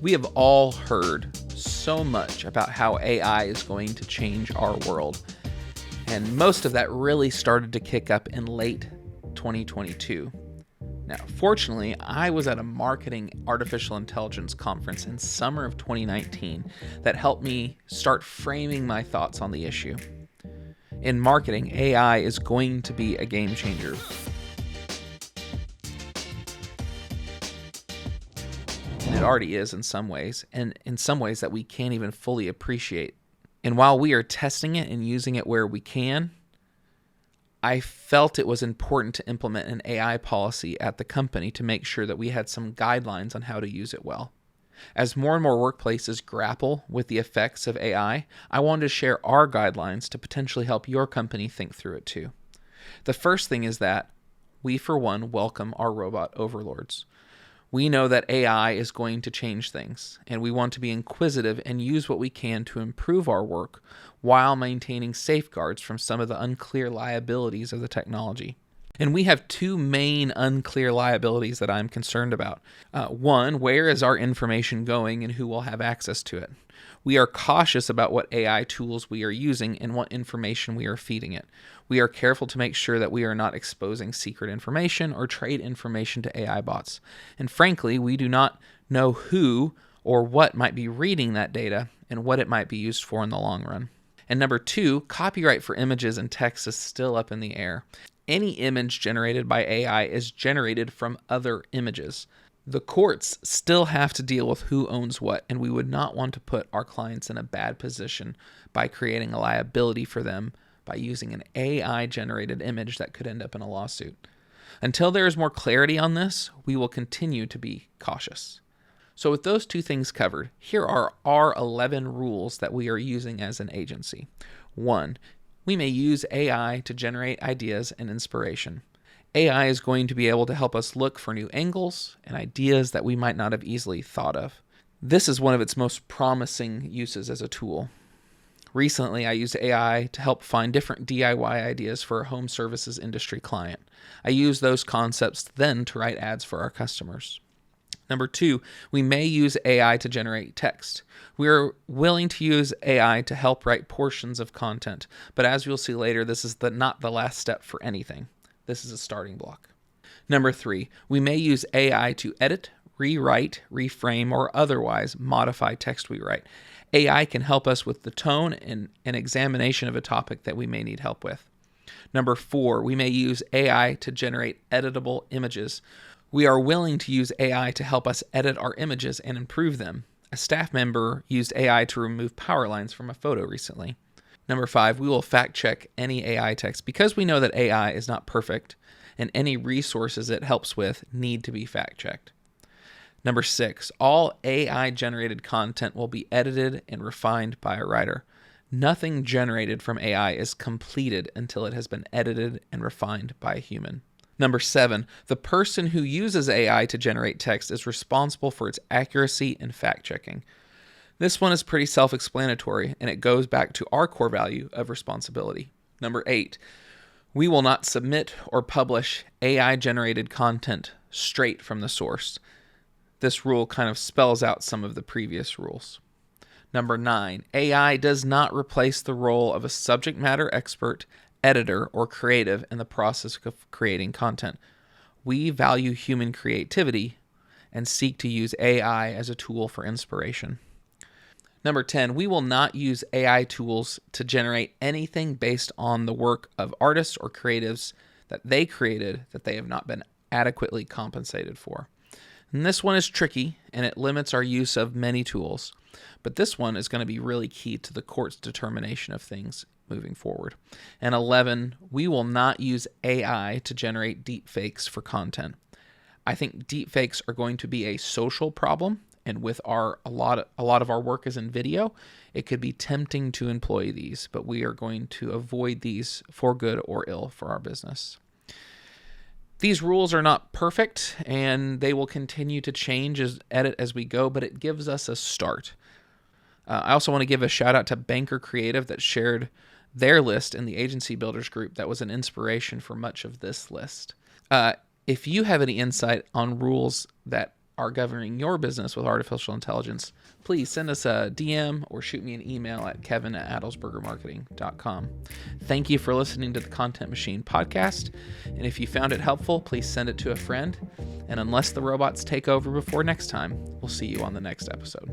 We have all heard so much about how AI is going to change our world, and most of that really started to kick up in late 2022. Now, fortunately, I was at a marketing artificial intelligence conference in summer of 2019 that helped me start framing my thoughts on the issue. In marketing, AI is going to be a game changer. And it already is in some ways, and in some ways that we can't even fully appreciate. And while we are testing it and using it where we can, I felt it was important to implement an AI policy at the company to make sure that we had some guidelines on how to use it well. As more and more workplaces grapple with the effects of AI, I wanted to share our guidelines to potentially help your company think through it too. The first thing is that we, for one, welcome our robot overlords. We know that AI is going to change things, and we want to be inquisitive and use what we can to improve our work while maintaining safeguards from some of the unclear liabilities of the technology. And we have two main unclear liabilities that I'm concerned about. One, where is our information going and who will have access to it? We are cautious about what AI tools we are using and what information we are feeding it. We are careful to make sure that we are not exposing secret information or trade information to AI bots. And frankly, we do not know who or what might be reading that data and what it might be used for in the long run. And number two, copyright for images and text is still up in the air. Any image generated by AI is generated from other images. The courts still have to deal with who owns what, and we would not want to put our clients in a bad position by creating a liability for them by using an AI-generated image that could end up in a lawsuit. Until there is more clarity on this, we will continue to be cautious. So with those two things covered, here are our 11 rules that we are using as an agency. 1. We may use AI to generate ideas and inspiration. AI is going to be able to help us look for new angles and ideas that we might not have easily thought of. This is one of its most promising uses as a tool. Recently, I used AI to help find different DIY ideas for a home services industry client. I used those concepts then to write ads for our customers. Number 2, we may use AI to generate text. We are willing to use AI to help write portions of content, but as you'll see later, this is not the last step for anything. This is a starting block. Number 3, we may use AI to edit, rewrite, reframe, or otherwise modify text we write. AI can help us with the tone and an examination of a topic that we may need help with. Number 4, we may use AI to generate editable images. We are willing to use AI to help us edit our images and improve them. A staff member used AI to remove power lines from a photo recently. Number 5, we will fact check any AI text because we know that AI is not perfect and any resources it helps with need to be fact checked. Number 6, all AI generated content will be edited and refined by a writer. Nothing generated from AI is completed until it has been edited and refined by a human. Number 7, the person who uses AI to generate text is responsible for its accuracy and fact checking. This one is pretty self-explanatory, and it goes back to our core value of responsibility. Number 8, we will not submit or publish AI-generated content straight from the source. This rule kind of spells out some of the previous rules. Number 9, AI does not replace the role of a subject matter expert, editor, or creative in the process of creating content. We value human creativity and seek to use AI as a tool for inspiration. Number 10, we will not use AI tools to generate anything based on the work of artists or creatives that they created that they have not been adequately compensated for. And this one is tricky, and it limits our use of many tools. But this one is going to be really key to the court's determination of things moving forward. And 11, we will not use AI to generate deepfakes for content. I think deepfakes are going to be a social problem, and with a lot of our work is in video, it could be tempting to employ these, but we are going to avoid these for good or ill for our business. These rules are not perfect, and they will continue to change as we go, but it gives us a start. I also want to give a shout out to Banker Creative that shared their list in the Agency Builders group that was an inspiration for much of this list. If you have any insight on rules that are governing your business with artificial intelligence, please send us a DM or shoot me an email at kevin@adelsbergermarketing.com. Thank you for listening to the Content Machine podcast. And if you found it helpful, please send it to a friend. And unless the robots take over before next time, we'll see you on the next episode.